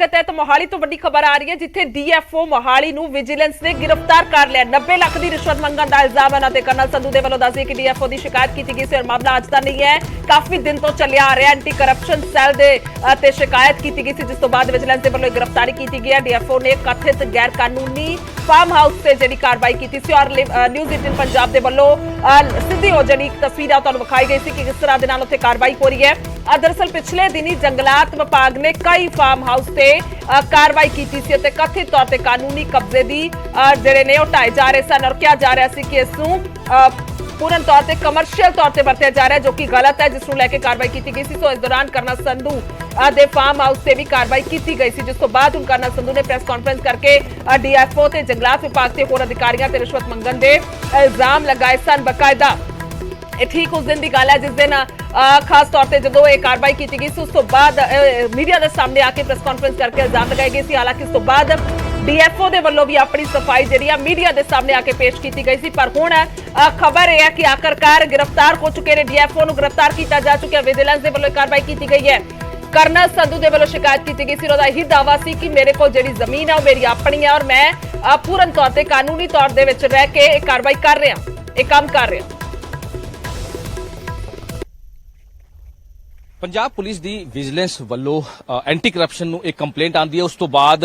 तहत मोहाली तो बड़ी खबर आ रही है जिथे डीएफओ मोहाली नूं विजिलेंस ने गिरफ्तार कर लिया। 90 लाख की रिश्वत मंगण का इल्जाम है ते कर्नल संधू दे वल्लों दस्सिए कि डीएफओ की शिकायत की गई और मामला अज का नहीं है, काफी दिन तो चलिया आ रहा। एंटी करप्शन सैल दे शिकायत की गई जिस तो बाद विजिलेंस दे वल्लों गिरफ्तारी की गई है। डीएफओ ने कथित गैर कानूनी फार्म हाउस से जी कार्रवाई की और न्यूज़ 18 पंजाब के वल्लों सीधी जी तस्वीर विखाई गई कि किस तरह के नाल उत्थे कार्रवाई हो रही है। दरअसल पिछले दिन ही जंगलात विभाग ने कई फार्म हाउस से कार्रवाई की कथित तौर पर कानूनी कब्जे की जिहड़े ने ढाए जा रहे सन और क्या जा रहा है कि इसनूं पूर्ण तौर पर कमर्शियल तौर पर वरतिया जा रहा है, जो कि गलत है, जिसनूं लैके कार्रवाई की गई। सो इस दौरान कर्नल संधू दे फार्म हाउस से भी कार्रवाई की गई। जिस तो बाद हुण कर्नल संधू ने प्रेस कॉन्फ्रेंस करके डीएफओ ते जंगलात विभाग के होर अधिकारियों ते रिश्वत मंगण दे इल्जाम लगाए सन। बकायदा ठीक उस दिन की गल है जिस दिन खास तौर पर जो कार्रवाई की गई उस तो बाद मीडिया के सामने आके प्रेस कॉन्फ्रेंस करके इल्जाम लगाए गए। हालांकि इस तो बाद डीएफओ के वल्लों भी अपनी सफाई जी मीडिया के सामने आके पेश की गई थी। पर हुण खबर यह है कि आखिरकार गिरफ्तार हो चुके हैं, डीएफओ को गिरफ्तार किया जा चुका है। विजिलेंस के वल्लों कार्रवाई की गई है। कर्नल संधू के वल्लों शिकायत की गई थी, उसका यही दावा सी कि मेरे को जिहड़ी जमीन है वो मेरी अपनी है और मैं पूर्ण तौर पर कानूनी तौर पर रह के कार्रवाई कर रहा, एक काम कर रहा। पंजाब पुलिस दी विजिलेंस ਵੱਲੋਂ एंटी करप्शन ਨੂੰ एक कंप्लेंट आंदी है। उस तो बाद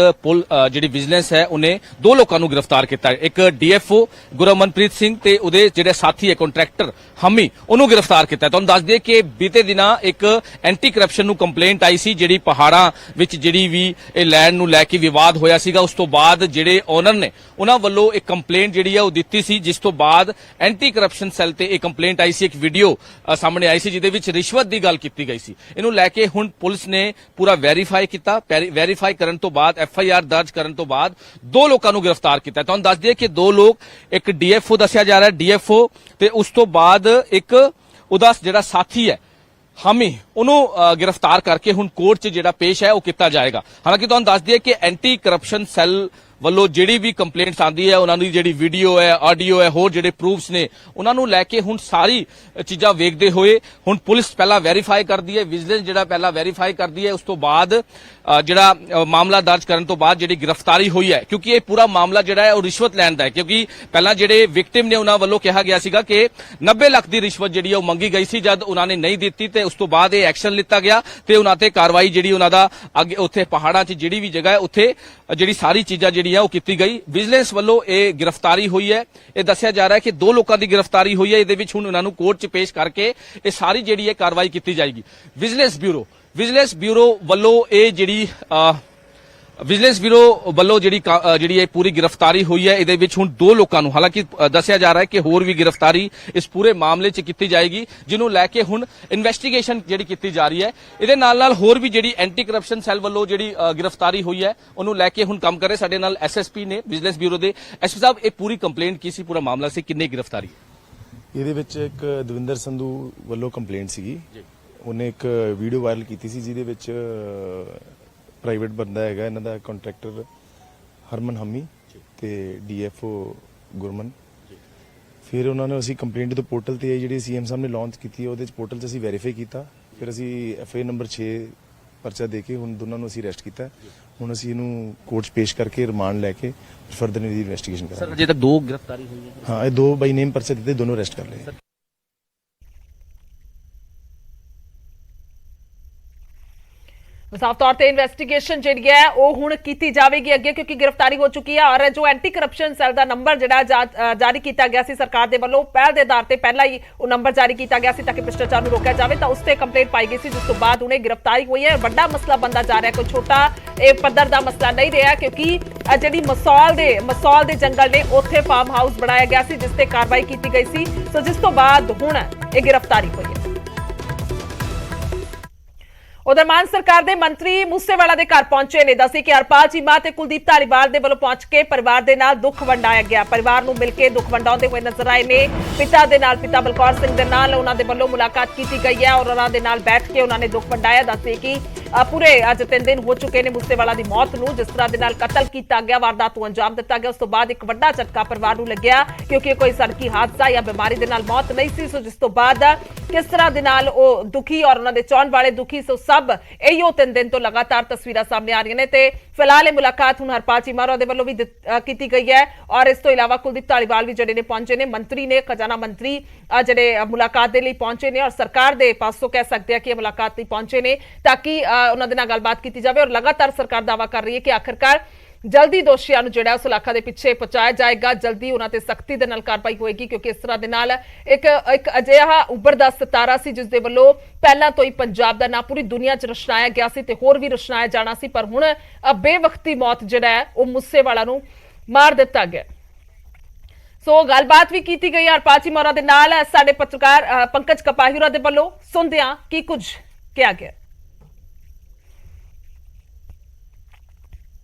ਜਿਹੜੀ विजिलेंस है उन्हें दो लोगों ਨੂੰ गिरफ्तार किया है। एक डीएफओ गुरमनप्रीत सिंह ते ਉਹਦੇ ਜਿਹੜੇ ਸਾਥੀ ਹੈ ਕੰਟਰੈਕਟਰ ਹਮੀ ਉਹਨੂੰ गिरफ्तार किया। ਤੁਹਾਨੂੰ ਦੱਸ ਦਈਏ ਕਿ ਬੀਤੇ ਦਿਨਾਂ ਇੱਕ एंटी करप्शन ਨੂੰ ਕੰਪਲੇਂਟ ਆਈ ਸੀ ਜਿਹੜੀ ਪਹਾੜਾਂ ਵਿੱਚ ਜਿਹੜੀ ਵੀ ਇਹ ਲੈਂਡ ਨੂੰ ਲੈ ਕੇ ਵਿਵਾਦ ਹੋਇਆ ਸੀਗਾ। ਉਸ ਤੋਂ ਬਾਅਦ ਜਿਹੜੇ ਓਨਰ ਨੇ ਉਹਨਾਂ ਵੱਲੋਂ ਇੱਕ ਕੰਪਲੇਂਟ ਜਿਹੜੀ ਹੈ ਉਹ ਦਿੱਤੀ ਸੀ, ਜਿਸ ਤੋਂ ਬਾਅਦ एंटी करप्शन ਸੈੱਲ ਤੇ ਇਹ ਕੰਪਲੇਂਟ ਆਈ ਸੀ। ਇੱਕ ਵੀਡੀਓ ਸਾਹਮਣੇ ਆਈ ਸੀ ਜਿਹਦੇ ਵਿੱਚ ਰਿਸ਼ਵਤ ਦੀ ਗੱਲ ਕੀਤੀ ਗਈ ਸੀ। ਇਹਨੂੰ ਲੈ ਕੇ ਹੁਣ ਪੁਲਿਸ ਨੇ ਪੂਰਾ ਵੈਰੀਫਾਈ ਕੀਤਾ। ਵੈਰੀਫਾਈ ਕਰਨ ਤੋਂ ਬਾਅਦ ਐਫਆਈਆਰ ਦਰਜ ਕਰਨ ਤੋਂ ਬਾਅਦ ਦੋ ਲੋਕਾਂ ਨੂੰ ਗ੍ਰਿਫਤਾਰ ਕੀਤਾ। ਤੁਹਾਨੂੰ ਦੱਸ ਦਈਏ ਕਿ ਦੋ ਲੋਕ, ਇੱਕ ਡੀਐਫਓ ਦੱਸਿਆ ਜਾ ਰਿਹਾ ਡੀਐਫਓ, ਤੇ ਉਸ ਤੋਂ ਬਾਅਦ ਇੱਕ ਉਹਦਾ ਜਿਹੜਾ ਸਾਥੀ ਹੈ ਹਾਮੀ, ਉਹਨੂੰ ਗ੍ਰਿਫਤਾਰ ਕਰਕੇ ਹੁਣ ਕੋਰਟ 'ਚ ਜਿਹੜਾ ਪੇਸ਼ ਹੈ ਉਹ ਕੀਤਾ ਜਾਏਗਾ। ਹਾਲਾਂਕਿ ਤੁਹਾਨੂੰ ਦੱਸ ਦਈਏ ਕਿ ਐਂਟੀ ਕਰਪਸ਼ਨ ਸੈੱਲ ਵੱਲੋਂ ਜਿਹੜੀ ਵੀ ਕੰਪਲੇਂਟਸ ਆਂਦੀ ਹੈ, ਉਹਨਾਂ ਦੀ ਜਿਹੜੀ ਵੀਡੀਓ ਹੈ, ਆਡੀਓ ਹੈ, ਹੋਰ ਜਿਹੜੇ ਪ੍ਰੂਫਸ ਨੇ, ਉਹਨਾਂ ਨੂੰ ਲੈ ਕੇ ਹੁਣ ਸਾਰੀ ਚੀਜ਼ਾਂ ਵੇਖਦੇ ਹੋਏ ਹੁਣ ਪੁਲਿਸ ਪਹਿਲਾਂ ਵੈਰੀਫਾਈ ਕਰਦੀ ਹੈ, ਵਿਜੀਲੈਂਸ ਜਿਹੜਾ ਪਹਿਲਾਂ ਵੈਰੀਫਾਈ ਕਰਦੀ ਹੈ, ਉਸ ਤੋਂ ਬਾਅਦ ਜਿਹੜਾ ਮਾਮਲਾ ਦਰਜ ਕਰਨ ਤੋਂ ਬਾਅਦ ਜਿਹੜੀ ਗ੍ਰਿਫਤਾਰੀ ਹੋਈ ਹੈ, ਕਿਉਂਕਿ ਇਹ ਪੂਰਾ ਮਾਮਲਾ ਜਿਹੜਾ ਹੈ ਉਹ ਰਿਸ਼ਵਤ ਲੈਣ ਦਾ ਹੈ। ਕਿਉਂਕਿ ਪਹਿਲਾਂ ਜਿਹੜੇ ਵਿਕਟਿਮ ਨੇ ਉਹਨਾਂ ਵੱਲੋਂ ਕਿਹਾ ਗਿਆ ਸੀਗਾ ਕਿ 90 ਲੱਖ ਦੀ ਰਿਸ਼ਵਤ ਜਿਹੜੀ ਉਹ ਮੰਗੀ ਗਈ ਸੀ। ਜਦ ਉਹਨਾਂ ਨੇ ਨਹੀਂ ਦਿੱਤੀ ਤੇ ਉਸ ਤੋਂ ਬਾਅਦ ਇਹ ਐਕਸ਼ਨ ਲਿੱਤਾ ਗਿਆ ਤੇ ਉਹਨਾਂ ਤੇ ਕਾਰਵਾਈ ਜਿਹੜੀ ਉਹਨਾਂ ਦਾ ਅੱਗੇ ਉੱਥੇ ਪਹਾੜਾਂ 'ਚ ਜਿਹੜੀ ਵੀ ਜਗ੍ਹਾ ਹੈ ਉੱਥੇ ਜਿਹੜੀ ਸਾਰੀ ਚੀਜ਼ਾਂ ਜਿਹੜੀਆਂ ਉਹ ਕੀਤੀ ਗਈ। ਵਿਜੀਲੈਂਸ ਵੱਲੋਂ ਇਹ ਗ੍ਰਿਫਤਾਰੀ ਹੋਈ ਹੈ। ਇਹ ਦੱਸਿਆ ਜਾ ਰਿਹਾ ਹੈ ਕਿ ਦੋ ਲੋਕਾਂ ਦੀ ਗ੍ਰਿਫਤਾਰੀ ਹੋਈ ਹੈ। ਇਹਦੇ ਵਿੱਚ ਹੁਣ ਉਹਨਾਂ ਨੂੰ ਕੋਰਟ 'ਚ ਪੇਸ਼ ਕਰਕੇ ਇਹ ਸਾਰੀ ਜਿਹੜੀ ਹੈ ਕਾਰਵਾਈ ਕੀਤੀ ਜਾਏਗੀ। ਵਿਜੀਲੈਂਸ ਬਿਊਰੋ ਵੱਲੋਂ ਇਹ ਜਿਹੜੀ ਵਿਜੀਲੈਂਸ ਬਿਊਰੋ ਵੱਲੋਂ ਜਿਹੜੀ ਇਹ ਪੂਰੀ ਗ੍ਰਿਫਤਾਰੀ ਹੋਈ ਹੈ, ਇਹਦੇ ਵਿੱਚ ਹੁਣ ਦੋ ਲੋਕਾਂ ਨੂੰ, ਹਾਲਾਂਕਿ ਦੱਸਿਆ ਜਾ ਰਿਹਾ ਹੈ ਕਿ ਹੋਰ ਵੀ ਗ੍ਰਿਫਤਾਰੀ ਇਸ ਪੂਰੇ ਮਾਮਲੇ 'ਚ ਕੀਤੀ ਜਾਏਗੀ, ਜਿਹਨੂੰ ਲੈ ਕੇ ਹੁਣ ਇਨਵੈਸਟੀਗੇਸ਼ਨ ਜਿਹੜੀ ਕੀਤੀ ਜਾ ਰਹੀ ਹੈ। ਇਹਦੇ ਨਾਲ ਹੋਰ ਵੀ ਜਿਹੜੀ ਐਂਟੀ ਕਰਪਸ਼ਨ ਸੈੱਲ ਵੱਲੋਂ ਜਿਹੜੀ ਗ੍ਰਿਫਤਾਰੀ ਹੋਈ ਹੈ ਉਹਨੂੰ ਲੈ ਕੇ ਹੁਣ ਕੰਮ ਕਰ ਰਹੇ ਸਾਡੇ ਨਾਲ ਐਸਐਸਪੀ ਨੇ ਵਿਜੀਲੈਂਸ ਬਿਊਰੋ ਦੇ। ਐਸਪੀ ਸਾਹਿਬ, ਇਹ ਪੂਰੀ ਕੰਪਲੇਂਟ ਕੀ ਸੀ, ਪੂਰਾ ਮਾਮਲਾ ਸੀ, ਕਿੰਨੇ ਗ੍ਰਿਫਤਾਰੀ? ਇਹਦੇ ਵਿੱਚ ਇੱਕ ਦਵਿੰਦਰ ਸੰਧੂ ਵੱਲੋਂ ਕੰਪਲੇਂਟ ਸੀਗੀ। ਉਹਨੇ ਇੱਕ ਵੀਡੀਓ ਵਾਇਰਲ ਕੀਤੀ ਸੀ ਜਿਹਦੇ ਵਿੱਚ ਪ੍ਰਾਈਵੇਟ ਬੰਦਾ ਹੈਗਾ ਇਹਨਾਂ ਦਾ ਕੰਟਰੈਕਟਰ ਹਰਮਨ ਹਮੀ ਤੇ ਡੀਐਫਓ ਗੁਰਮਨ। ਫਿਰ ਉਹਨਾਂ ਨੇ ਅਸੀਂ ਕੰਪਲੇਂਟ ਤੋਂ ਪੋਰਟਲ ਤੇ ਜਿਹੜੀ ਸੀਐਮ ਸਾਹਿਬ ਨੇ ਲਾਂਚ ਕੀਤੀ ਉਹਦੇ ਚ ਪੋਰਟਲ 'ਚ ਅਸੀਂ ਵੈਰੀਫਾਈ ਕੀਤਾ। ਫਿਰ ਅਸੀਂ ਐਫਆਈਆਰ ਨੰਬਰ 6 ਪਰਚਾ ਦੇ ਕੇ ਹੁਣ ਦੋਨਾਂ ਨੂੰ ਅਸੀਂ ਅਰੈਸਟ ਕੀਤਾ। ਹੁਣ ਅਸੀਂ ਇਹਨੂੰ ਕੋਰਟ 'ਚ ਪੇਸ਼ ਕਰਕੇ ਰਿਮਾਂਡ ਲੈ ਕੇ ਫਰਦਰ ਇਹਦੀ ਇਨਵੈਸਟੀਗੇਸ਼ਨ ਕਰਾਂਗੇ। ਸਰ, ਅਜੇ ਤੱਕ ਦੋ ਗ੍ਰਿਫਤਾਰੀ ਹੋਈ ਹੈ? ਹਾਂ, ਇਹ ਦੋ ਬਾਈ ਨੇਮ ਪਰਚੇ ਦਿੱਤੇ, ਦੋਨੋਂ ਅਰੈਸਟ ਕਰ ਲਏ। साफ तौर पर इन्वेस्टिगेशन जी है वो हुण की जाएगी अगे, क्योंकि गिरफ्तारी हो चुकी है और जो एंटी करप्शन सैल का नंबर जो जारी किया गया सी सरकार के वलों पहल के आधार पर पहला ही वो नंबर जारी किया गया सी ताकि भ्रष्टाचार को रोकया जाए, तो उस पर कंप्लेंट पाई गई सी, जिस तो बाद उन्हें गिरफ्तारी हुई है। बड़ा मसला बनता जा रहा है, कोई छोटा पद्धर का मसला नहीं रहा, क्योंकि जी मसौल के जंगल ने उत्थे फार्म हाउस बनाया गया सी जिस पर कार्रवाई की गई सी। सो जिस तो बाद हुण ये गिरफ्तारी हुई है। उधर मान सरकार के मंत्री मूसेवाला के घर पहुंचे ने, दसी कि हरपाल चीमा ते कुलदीप धालीवाल के वलों पहुंच के परिवार के नाल दुख वंडाया गया। परिवार नूं मिल के दुख वंडाउंदे हुए नजर आए ने। पिता दे नाल, पिता बलकौर सिंह दे नाल उन्हां दे वलों मुलाकात की गई है और उन्हां दे नाल बैठ के उन्होंने दुख वंडाया। दसी कि पूरे अज 3 दिन हो चुके ने मूसेवाला की मौत नूं, जिस तरह के नाल कतल किया गया, वारदात नूं अंजाम दिता गया। उस तो बाद एक वड्डा झटका परिवार नूं लग्या, क्योंकि कोई सड़की हादसा या बीमारी दे नाल मौत नहीं सी। सो जिस तो बाद किस तरह के नाल दुखी और उन्हां दे चाहण वाले दुखी, सो ਸਭ ਇਹੋ 3 ਦਿਨ ਤੋਂ ਲਗਾਤਾਰ ਤਸਵੀਰਾਂ ਸਾਹਮਣੇ ਆ ਰਹੀਆਂ ਨੇ ਤੇ ਫਿਲਹਾਲ ਇਹ ਮੁਲਾਕਾਤ ਹੁਣ ਹਰਪਾਲ ਚੀਮਾ ਦੇ ਵੱਲੋਂ ਵੀ ਕੀਤੀ ਗਈ ਹੈ ਔਰ ਇਸ ਤੋਂ ਇਲਾਵਾ ਕੁਲਦੀਪ ਧਾਲੀਵਾਲ ਵੀ ਜਿਹੜੇ ਨੇ ਪਹੁੰਚੇ ਨੇ, ਮੰਤਰੀ ਨੇ, ਖਜ਼ਾਨਾ ਮੰਤਰੀ ਜਿਹੜੇ ਮੁਲਾਕਾਤ ਦੇ ਲਈ ਪਹੁੰਚੇ ਨੇ ਔਰ ਸਰਕਾਰ ਦੇ ਪਾਸੋਂ ਕਹਿ ਸਕਦੇ ਆ ਕਿ ਇਹ ਮੁਲਾਕਾਤ ਲਈ ਪਹੁੰਚੇ ਨੇ ਤਾਂ ਕਿ ਉਹਨਾਂ ਦੇ ਨਾਲ ਗੱਲਬਾਤ ਕੀਤੀ ਜਾਵੇ ਔਰ ਲਗਾਤਾਰ ਸਰਕਾਰ ਦਾਅਵਾ ਕਰ ਰਹੀ ਹੈ ਕਿ ਆਖਿਰਕਾਰ ਜਲਦੀ ਦੋਸ਼ੀਆਂ ਨੂੰ ਜਿਹੜਾ ਉਸ ਇਲਾਕਾ ਦੇ ਪਿੱਛੇ ਪਹੁੰਚਾਇਆ ਜਾਏਗਾ, ਜਲਦੀ ਉਹਨਾਂ ਤੇ ਸਖਤੀ ਦੇ ਨਾਲ ਕਾਰਵਾਈ ਹੋਏਗੀ ਕਿਉਂਕਿ ਇਸ ਤਰ੍ਹਾਂ ਦੇ ਨਾਲ ਇੱਕ ਅਜਿਹਾ ਉੱਭਰਦਾ ਸਿਤਾਰਾ ਸੀ ਜਿਸ ਦੇ ਵੱਲੋਂ ਪਹਿਲਾਂ ਤੋਂ ਹੀ ਪੰਜਾਬ ਦਾ ਨਾਂ ਪੂਰੀ ਦੁਨੀਆ 'ਚ ਰਚਨਾਇਆ ਗਿਆ ਸੀ ਤੇ ਹੋਰ ਵੀ ਰਚਨਾਇਆ ਜਾਣਾ ਸੀ, ਪਰ ਹੁਣ ਬੇਵਕਤੀ ਮੌਤ ਜਿਹੜਾ ਹੈ ਉਹ ਮੂਸੇਵਾਲਾ ਨੂੰ ਮਾਰ ਦਿੱਤਾ ਗਿਆ। ਸੋ ਗੱਲਬਾਤ ਵੀ ਕੀਤੀ ਗਈ ਹਰਪਾਲ ਚੀਮਾ ਦੇ ਨਾਲ ਸਾਡੇ ਪੱਤਰਕਾਰ ਪੰਕਜ ਕਪਾਹੀ ਹੋਰਾਂ ਦੇ ਵੱਲੋਂ, ਸੁਣਦੇ ਹਾਂ ਕੀ ਕੁਝ ਕਿਹਾ ਗਿਆ।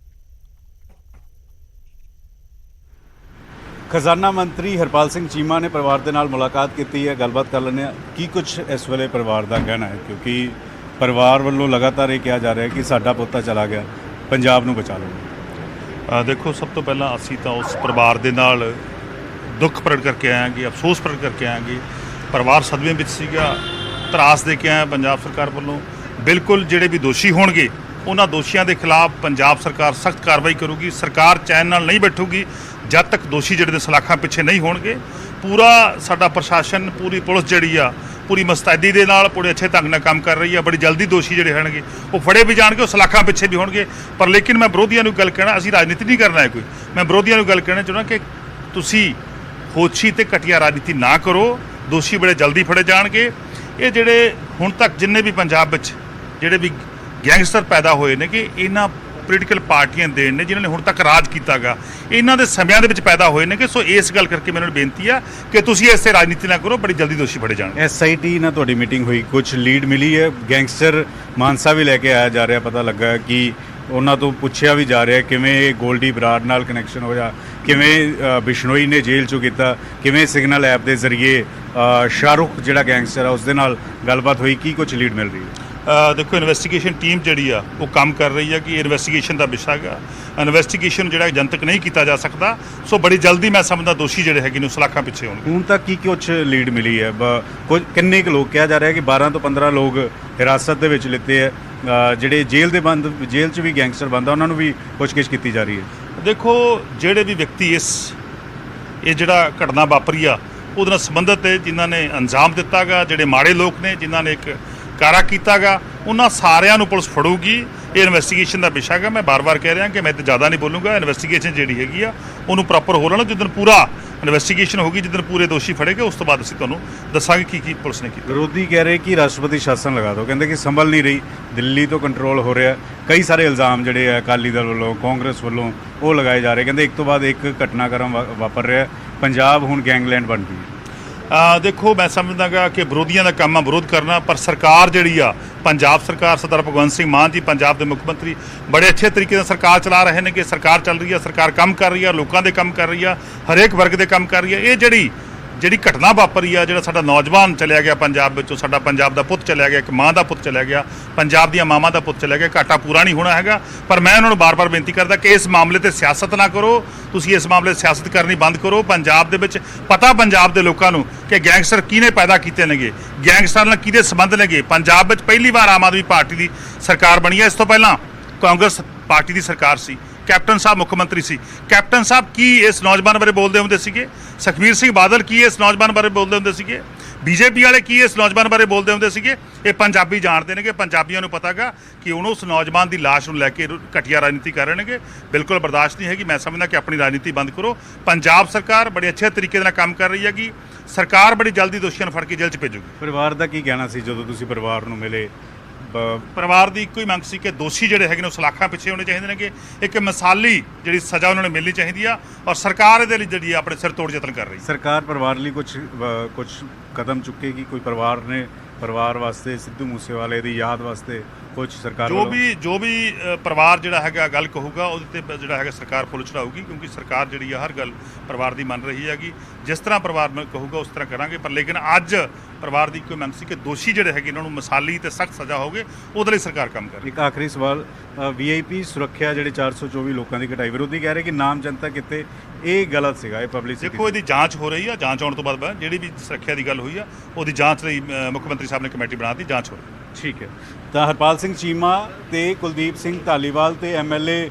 ਖਜ਼ਾਨਾ ਮੰਤਰੀ ਹਰਪਾਲ ਸਿੰਘ ਚੀਮਾ ਨੇ ਪਰਿਵਾਰ ਦੇ ਨਾਲ ਮੁਲਾਕਾਤ ਕੀਤੀ ਹੈ, ਗੱਲਬਾਤ ਕਰ ਲੈਂਦੇ ਹਾਂ ਕੀ ਕੁਝ ਇਸ ਵੇਲੇ ਪਰਿਵਾਰ ਦਾ ਕਹਿਣਾ ਹੈ, ਕਿਉਂਕਿ ਪਰਿਵਾਰ ਵੱਲੋਂ ਲਗਾਤਾਰ ਇਹ ਕਿਹਾ ਜਾ ਰਿਹਾ ਕਿ ਸਾਡਾ ਪੋਤਾ ਚਲਾ ਗਿਆ, ਪੰਜਾਬ ਨੂੰ ਬਚਾ ਲਓ। ਦੇਖੋ, ਸਭ ਤੋਂ ਪਹਿਲਾਂ ਅਸੀਂ ਤਾਂ ਉਸ ਪਰਿਵਾਰ ਦੇ ਨਾਲ ਦੁੱਖ ਪ੍ਰਗਟ ਕਰਕੇ ਆਵਾਂਗੇ, ਅਫਸੋਸ ਪ੍ਰਗਟ ਕਰਕੇ ਆਵਾਂਗੇ। ਪਰਿਵਾਰ ਸਦਮੇ ਵਿੱਚ ਸੀਗਾ, ਤਰਾਸ ਦੇ ਕੇ ਆਇਆ ਪੰਜਾਬ ਸਰਕਾਰ ਵੱਲੋਂ। ਬਿਲਕੁਲ ਜਿਹੜੇ ਵੀ ਦੋਸ਼ੀ ਹੋਣਗੇ ਉਹਨਾਂ ਦੋਸ਼ੀਆਂ ਦੇ ਖਿਲਾਫ ਪੰਜਾਬ ਸਰਕਾਰ ਸਖਤ ਕਾਰਵਾਈ ਕਰੂਗੀ। ਸਰਕਾਰ ਚੈਨ ਨਾਲ ਨਹੀਂ ਬੈਠੂਗੀ ਜਦ ਤੱਕ ਦੋਸ਼ੀ ਜਿਹੜੇ ਦੇ ਸਲਾਖਾਂ ਪਿੱਛੇ ਨਹੀਂ ਹੋਣਗੇ। ਪੂਰਾ ਸਾਡਾ ਪ੍ਰਸ਼ਾਸਨ, ਪੂਰੀ ਪੁਲਿਸ ਜਿਹੜੀ ਆ ਪੂਰੀ ਮੁਸਤੈਦੀ ਦੇ ਨਾਲ ਪੂਰੇ ਅੱਛੇ ਢੰਗ ਨਾਲ ਕੰਮ ਕਰ ਰਹੀ ਆ। ਬੜੀ ਜਲਦੀ ਦੋਸ਼ੀ ਜਿਹੜੇ ਹੋਣਗੇ ਉਹ ਫੜੇ ਵੀ ਜਾਣਗੇ, ਉਹ ਸਲਾਖਾਂ ਪਿੱਛੇ ਵੀ ਹੋਣਗੇ। ਪਰ ਲੇਕਿਨ ਮੈਂ ਵਿਰੋਧੀਆਂ ਨੂੰ ਗੱਲ ਕਹਿਣਾ, ਅਸੀਂ ਰਾਜਨੀਤੀ ਨਹੀਂ ਕਰਨਾ ਹੈ ਕੋਈ, ਮੈਂ ਵਿਰੋਧੀਆਂ ਨੂੰ ਗੱਲ ਕਹਿਣਾ ਚਾਹੁੰਦਾ ਕਿ ਤੁਸੀਂ ਹੋਛੀ ਤੇ ਘਟੀਆ ਰਾਜਨੀਤੀ ਨਾ ਕਰੋ। ਦੋਸ਼ੀ ਬੜੇ ਜਲਦੀ ਫੜੇ ਜਾਣਗੇ। ਇਹ ਜਿਹੜੇ ਹੁਣ ਤੱਕ ਜਿੰਨੇ ਵੀ ਪੰਜਾਬ ਵਿੱਚ ਜਿਹੜੇ ਵੀ ਗੈਂਗਸਟਰ ਪੈਦਾ ਹੋਏ ਨੇ ਕਿ ਇਹਨਾਂ ਪੋਲੀਟੀਕਲ ਪਾਰਟੀਆਂ ਦੇਣ ਨੇ ਜਿਨ੍ਹਾਂ ਨੇ ਹੁਣ ਤੱਕ ਰਾਜ ਕੀਤਾਗਾ, ਇਹਨਾਂ ਦੇ ਸਮਿਆਂ ਦੇ ਵਿੱਚ ਪੈਦਾ ਹੋਏ ਨੇ ਕਿ ਸੋ ਇਸ ਗੱਲ ਕਰਕੇ ਮੈਨੂੰ ਬੇਨਤੀ ਆ ਕਿ ਤੁਸੀਂ ਇਸੇ ਰਾਜਨੀਤੀ ਨਾ ਕਰੋ, ਬੜੀ ਜਲਦੀ ਦੋਸ਼ੀ ਫੜੇ ਜਾਣ। SIT ਨਾਲ ਤੁਹਾਡੀ ਮੀਟਿੰਗ ਹੋਈ, ਕੁਝ ਲੀਡ ਮਿਲੀ ਹੈ? ਗੈਂਗਸਟਰ ਮਾਨਸਾ ਵੀ ਲੈ ਕੇ ਆਇਆ ਜਾ ਰਿਹਾ, ਪਤਾ ਲੱਗਾ ਕਿ ਉਹਨਾਂ ਤੋਂ ਪੁੱਛਿਆ ਵੀ ਜਾ ਰਿਹਾ ਕਿਵੇਂ ਗੋਲਡੀ ਬਰਾੜ ਨਾਲ ਕਨੈਕਸ਼ਨ ਹੋਇਆ, ਕਿਵੇਂ ਬਿਸ਼ਨੋਈ ਨੇ ਜੇਲ੍ਹ 'ਚੋਂ ਕੀਤਾ, ਕਿਵੇਂ ਸਿਗਨਲ ਐਪ ਦੇ ਜ਼ਰੀਏ ਸ਼ਾਹਰੁਖ ਜਿਹੜਾ ਗੈਂਗਸਟਰ ਆ ਉਸ ਦੇ ਨਾਲ ਗੱਲਬਾਤ ਹੋਈ, ਕੀ ਕੁਝ ਲੀਡ ਮਿਲ ਰਹੀ ਹੈ? ਦੇਖੋ, ਇਨਵੈਸਟੀਗੇਸ਼ਨ ਟੀਮ ਜਿਹੜੀ ਆ ਉਹ ਕੰਮ ਕਰ ਰਹੀ ਹੈ ਕਿ ਇਨਵੈਸਟੀਗੇਸ਼ਨ ਦਾ ਵਿਸ਼ਾ ਹੈਗਾ। ਇਨਵੈਸਟੀਗੇਸ਼ਨ ਜਿਹੜਾ ਜਨਤਕ ਨਹੀਂ ਕੀਤਾ ਜਾ ਸਕਦਾ, ਸੋ ਬੜੀ ਜਲਦੀ ਮੈਂ ਸਮਝਦਾ ਦੋਸ਼ੀ ਜਿਹੜੇ ਹੈਗੇ ਨੇ ਸਲਾਖਾਂ ਪਿੱਛੇ ਹੋਣਗੇ। ਹੁਣ ਤੱਕ ਕੀ ਕੁਝ ਲੀਡ ਮਿਲੀ ਹੈ? ਕਿੰਨੇ ਕੁ ਲੋਕ, ਕਿਹਾ ਜਾ ਰਿਹਾ ਕਿ 12 ਤੋਂ 15 ਲੋਕ ਹਿਰਾਸਤ ਦੇ ਵਿੱਚ ਲਿੱਤੇ ਹੈ, ਜਿਹੜੇ ਜੇਲ੍ਹ 'ਚ ਵੀ ਗੈਂਗਸਟਰ ਬੰਦ ਆ ਉਹਨਾਂ ਨੂੰ ਵੀ ਪੁੱਛਗਿੱਛ ਕੀਤੀ ਜਾ ਰਹੀ ਹੈ। ਦੇਖੋ, ਜਿਹੜੇ ਵੀ ਵਿਅਕਤੀ ਇਹ ਜਿਹੜਾ ਘਟਨਾ ਵਾਪਰੀ ਆ ਉਹਦੇ ਨਾਲ ਸੰਬੰਧਿਤ ਹੈ, ਜਿਨ੍ਹਾਂ ਨੇ ਅੰਜਾਮ ਦਿੱਤਾ ਗਾ, ਜਿਹੜੇ ਮਾੜੇ ਲੋਕ ਨੇ ਜਿਨ੍ਹਾਂ ਨੇ ਇੱਕ ਕਾਰਾ ਕੀਤਾ ਗਾ, ਉਹਨਾਂ ਸਾਰਿਆਂ ਨੂੰ ਪੁਲਿਸ ਫੜੂਗੀ। ਇਹ ਇਨਵੈਸਟੀਗੇਸ਼ਨ ਦਾ ਵਿਸ਼ਾ ਹੈਗਾ। ਮੈਂ ਬਾਰ-ਬਾਰ ਕਹਿ ਰਿਹਾ ਕਿ ਮੈਂ ਤੇ ਜ਼ਿਆਦਾ ਨਹੀਂ ਬੋਲੂੰਗਾ। ਇਨਵੈਸਟੀਗੇਸ਼ਨ ਜਿਹੜੀ ਹੈਗੀ ਆ ਉਹਨੂੰ ਪ੍ਰੋਪਰ ਹੋ ਲੈਣਾ। ਜਿੱਦਣ ਪੂਰਾ ਇਨਵੈਸਟੀਗੇਸ਼ਨ ਹੋਗੀ, ਜਿੱਦਣ ਪੂਰੇ ਦੋਸ਼ੀ ਫੜੇਗੇ, ਉਸ ਤੋਂ ਬਾਅਦ ਅਸੀਂ ਤੁਹਾਨੂੰ ਦੱਸਾਂਗੇ ਕੀ ਪੁਲਿਸ ਨੇ ਕੀਤਾ। ਵਿਰੋਧੀ ਕਹਿ ਰਹੇ ਕਿ ਰਾਸ਼ਟਰਪਤੀ ਸ਼ਾਸਨ ਲਗਾ ਦਿਓ, ਕਹਿੰਦੇ ਕਿ ਸੰਭਲ ਨਹੀਂ ਰਹੀ, ਦਿੱਲੀ ਤੋਂ ਕੰਟਰੋਲ ਹੋ ਰਿਹਾ। ਕਈ ਸਾਰੇ ਇਲਜ਼ਾਮ ਜਿਹੜੇ ਆ ਅਕਾਲੀ ਦਲ ਵੱਲੋਂ, ਕਾਂਗਰਸ ਵੱਲੋਂ ਉਹ ਲਗਾਏ ਜਾ ਰਹੇ, ਕਹਿੰਦੇ ਇੱਕ ਤੋਂ ਬਾਅਦ ਇੱਕ ਘਟਨਾਕ੍ਰਮ ਵਾਪਰ ਰਿਹਾ, ਪੰਜਾਬ ਹੁਣ ਗੈਂਗਲੈਂਡ ਬਣ ਗਈ। ਦੇਖੋ, ਮੈਂ ਸਮਝਦਾ ਗਾ ਕਿ ਵਿਰੋਧੀਆਂ ਦਾ ਕੰਮ ਆ ਵਿਰੋਧ ਕਰਨਾ, ਪਰ ਸਰਕਾਰ ਜਿਹੜੀ ਆ ਪੰਜਾਬ ਸਰਕਾਰ, ਸਰਦਾਰ ਭਗਵੰਤ ਸਿੰਘ ਮਾਨ ਜੀ ਪੰਜਾਬ ਦੇ ਮੁੱਖ ਮੰਤਰੀ ਬੜੇ ਅੱਛੇ ਤਰੀਕੇ ਨਾਲ ਸਰਕਾਰ ਚਲਾ ਰਹੇ ਨੇ ਕਿ ਸਰਕਾਰ ਚੱਲ ਰਹੀ ਆ, ਸਰਕਾਰ ਕੰਮ ਕਰ ਰਹੀ ਆ, ਲੋਕਾਂ ਦੇ ਕੰਮ ਕਰ ਰਹੀ ਆ, ਹਰੇਕ ਵਰਗ ਦੇ ਕੰਮ ਕਰ ਰਹੀ ਆ। ਇਹ ਜਿਹੜੀ ਘਟਨਾ ਵਾਪਰੀ ਆ, ਜਿਹੜਾ ਸਾਡਾ ਨੌਜਵਾਨ ਚਲਿਆ ਗਿਆ ਪੰਜਾਬ ਵਿੱਚੋਂ, ਸਾਡਾ ਪੰਜਾਬ ਦਾ ਪੁੱਤ ਚਲਿਆ ਗਿਆ, ਇੱਕ ਮਾਂ ਦਾ ਪੁੱਤ ਚਲਿਆ ਗਿਆ, ਪੰਜਾਬ ਦੀਆਂ ਮਾਵਾਂ ਦਾ ਪੁੱਤ ਚਲਿਆ ਗਿਆ, ਘਾਟਾ ਪੂਰਾ ਨਹੀਂ ਹੋਣਾ ਹੈਗਾ। ਪਰ ਮੈਂ ਉਹਨਾਂ ਨੂੰ ਬਾਰ-ਬਾਰ ਬੇਨਤੀ ਕਰਦਾ ਕਿ ਇਸ ਮਾਮਲੇ ਤੇ ਸਿਆਸਤ ਨਾ ਕਰੋ। ਤੁਸੀਂ ਇਸ ਮਾਮਲੇ 'ਤੇ ਸਿਆਸਤ ਕਰਨੀ ਬੰਦ ਕਰੋ। ਪੰਜਾਬ ਦੇ ਵਿੱਚ ਪਤਾ ਪੰਜਾਬ ਦੇ ਲੋਕਾਂ ਨੂੰ ਕਿ ਗੈਂਗਸਟਰ ਕਿਹਨੇ ਪੈਦਾ ਕੀਤੇ ਨੇਗੇ, ਗੈਂਗਸਟਰਾਂ ਨਾਲ ਕਿਹਦੇ ਸੰਬੰਧ ਨੇਗੇ। ਪੰਜਾਬ ਵਿੱਚ ਪਹਿਲੀ ਵਾਰ ਆਮ ਆਦਮੀ ਪਾਰਟੀ ਦੀ ਸਰਕਾਰ ਬਣੀ ਹੈ। ਇਸ ਤੋਂ ਪਹਿਲਾਂ ਕਾਂਗਰਸ ਪਾਰਟੀ ਦੀ ਸਰਕਾਰ ਸੀ, ਕੈਪਟਨ ਸਾਹਿਬ ਮੁੱਖ ਮੰਤਰੀ ਸੀ। ਕੈਪਟਨ ਸਾਹਿਬ ਕੀ ਇਸ ਨੌਜਵਾਨ ਬਾਰੇ ਬੋਲਦੇ ਹੁੰਦੇ ਸੀਗੇ? ਸੁਖਬੀਰ ਸਿੰਘ ਬਾਦਲ ਕੀ ਇਸ ਨੌਜਵਾਨ ਬਾਰੇ ਬੋਲਦੇ ਹੁੰਦੇ ਸੀਗੇ? ਬੀਜੇਪੀ ਵਾਲੇ ਕੀ ਇਸ ਨੌਜਵਾਨ ਬਾਰੇ ਬੋਲਦੇ ਹੁੰਦੇ ਸੀਗੇ? ਇਹ ਪੰਜਾਬੀ ਜਾਣਦੇ ਨੇਗੇ। ਪੰਜਾਬੀਆਂ ਨੂੰ ਪਤਾਗਾ ਕਿ ਹੁਣ ਉਸ ਨੌਜਵਾਨ ਦੀ ਲਾਸ਼ ਨੂੰ ਲੈ ਕੇ ਘਟੀਆ ਰਾਜਨੀਤੀ ਕਰ ਰਹੇ ਨੇਗੇ। ਬਿਲਕੁਲ ਬਰਦਾਸ਼ਤ ਨਹੀਂ ਹੈਗੀ। ਮੈਂ ਸਮਝਦਾ ਕਿ ਆਪਣੀ ਰਾਜਨੀਤੀ ਬੰਦ ਕਰੋ। ਪੰਜਾਬ ਸਰਕਾਰ ਬੜੇ ਅੱਛੇ ਤਰੀਕੇ ਨਾਲ ਕੰਮ ਕਰ ਰਹੀ ਹੈਗੀ। ਸਰਕਾਰ ਬੜੀ ਜਲਦੀ ਦੋਸ਼ੀਆਂ ਨੂੰ ਫੜ ਕੇ ਜੇਲ੍ਹ 'ਚ ਭੇਜੂਗੀ। ਪਰਿਵਾਰ ਦਾ ਕੀ ਕਹਿਣਾ ਸੀ ਜਦੋਂ ਤੁਸੀਂ ਪਰਿਵਾਰ ਨੂੰ ਮਿਲੇ? ਪਰਿਵਾਰ ਦੀ ਇੱਕੋ ਹੀ ਮੰਗ ਸੀ ਕਿ ਦੋਸ਼ੀ ਜਿਹੜੇ ਹੈਗੇ ਨੇ ਉਹ ਸਲਾਖਾਂ ਪਿੱਛੇ ਹੋਣੇ ਚਾਹੀਦੇ ਨੇ, ਕਿ ਇੱਕ ਮਿਸਾਲੀ ਜਿਹੜੀ ਸਜ਼ਾ ਉਹਨਾਂ ਨੂੰ ਮਿਲਣੀ ਚਾਹੀਦੀ ਆ। ਔਰ ਸਰਕਾਰ ਇਹਦੇ ਲਈ ਜਿਹੜੀ ਆਪਣੇ ਸਿਰ ਤੋੜ ਯਤਨ ਕਰ ਰਹੀ। ਸਰਕਾਰ ਪਰਿਵਾਰ ਲਈ ਕੁਝ ਕਦਮ ਚੁੱਕੇਗੀ? ਕੋਈ ਪਰਿਵਾਰ ਵਾਸਤੇ, ਸਿੱਧੂ ਮੂਸੇਵਾਲੇ ਦੀ ਯਾਦ ਵਾਸਤੇ ਕੁਝ ਸਰਕਾਰ ਜੋ ਵੀ ਪਰਿਵਾਰ ਜਿਹੜਾ ਹੈਗਾ ਗੱਲ ਕਹੂਗਾ ਉਹਦੇ ਤੇ ਜਿਹੜਾ ਹੈਗਾ ਸਰਕਾਰ ਫੁੱਲ ਚੜਾਊਗੀ, ਕਿਉਂਕਿ ਸਰਕਾਰ ਜਿਹੜੀ ਆ ਹਰ ਗੱਲ ਪਰਿਵਾਰ ਦੀ ਮੰਨ ਰਹੀ ਹੈਗੀ। ਜਿਸ ਤਰ੍ਹਾਂ ਪਰਿਵਾਰ ਕਹੂਗਾ ਉਸ ਤਰ੍ਹਾਂ ਕਰਾਂਗੇ। ਪਰ ਲੇਕਿਨ ਅੱਜ ਪਰਿਵਾਰ ਦੀ ਇੱਕੋ ਮੰਗ ਸੀ ਕਿ ਦੋਸ਼ੀ ਜਿਹੜੇ ਹੈਗੇ ਇਹਨਾਂ ਨੂੰ ਮਿਸਾਲੀ ਤੇ ਸਖਤ ਸਜ਼ਾ ਹੋਵੇ, ਉਹਦੇ ਲਈ ਸਰਕਾਰ ਕੰਮ ਕਰ ਰਹੀ। ਇੱਕ ਆਖਰੀ ਸਵਾਲ, VIP ਸੁਰੱਖਿਆ ਜਿਹੜੇ 424 ਲੋਕਾਂ ਦੀ ਘਟਾਈ, ਵਿਰੋਧੀ ਕਹਿ ਰਹੇ ਕਿ ਨਾਮ ਜਨਤਾ ਕਿਤੇ, ਇਹ ਗਲਤ ਸੀਗਾ, ਇਹ ਪਬਲਿਸਿਟੀ। ਦੇਖੋ, ਇਹਦੀ ਜਾਂਚ ਹੋ ਰਹੀ ਆ। ਜਾਂਚ ਆਉਣ ਤੋਂ ਬਾਅਦ ਜਿਹੜੀ ਵੀ ਸੁਰੱਖਿਆ ਦੀ ਗੱਲ ਹੋਈ ਆ ਉਹਦੀ ਜਾਂਚ ਲਈ ਮੁੱਖ ਮੰਤਰੀ ਸਾਹਿਬ ਨੇ ਕਮੇਟੀ ਬਣਾ ਦਿੱਤੀ, ਜਾਂਚ ਹੋ ਰਹੀ ਹੈ। ਠੀਕ ਹੈ, ਤਾਂ ਹਰਪਾਲ ਸਿੰਘ ਚੀਮਾ ਤੇ ਕੁਲਦੀਪ ਸਿੰਘ ਧਾਲੀਵਾਲ ਤੇ ਐਮਐਲਏ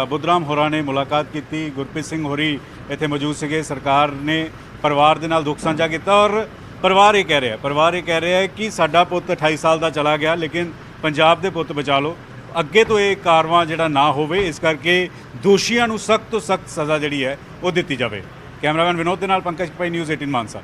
ਬੁੱਧਰਾਮ ਹੋਰਾਂ ਨੇ ਮੁਲਾਕਾਤ ਕੀਤੀ। ਗੁਰਪ੍ਰੀਤ ਸਿੰਘ ਹੋਰੀ ਇੱਥੇ ਮੌਜੂਦ ਸੀਗੇ। ਸਰਕਾਰ ਨੇ ਪਰਿਵਾਰ ਦੇ ਨਾਲ ਦੁੱਖ ਸਾਂਝਾ ਕੀਤਾ ਔਰ ਪਰਿਵਾਰ ਇਹ ਕਹਿ ਰਿਹਾ ਹੈ ਕਿ ਸਾਡਾ ਪੁੱਤ 28 ਸਾਲ ਦਾ ਚਲਾ ਗਿਆ, ਲੇਕਿਨ ਪੰਜਾਬ ਦੇ ਪੁੱਤ ਬਚਾ ਲਓ, ਅੱਗੇ ਤੋਂ ਇਹ ਕਾਰਵਾਂ ਜਿਹੜਾ ਨਾ ਹੋਵੇ, ਇਸ ਕਰਕੇ ਦੋਸ਼ੀਆਂ ਨੂੰ ਸਖਤ ਤੋਂ ਸਖਤ ਸਜ਼ਾ ਜਿਹੜੀ ਹੈ ਉਹ ਦਿੱਤੀ ਜਾਵੇ। ਕੈਮਰਾਮੈਨ ਵਿਨੋਦ ਦੇ ਨਾਲ ਪੰਕਜ ਭਾਈ, ਨਿਊਜ਼ 18 ਮਾਨਸਾ।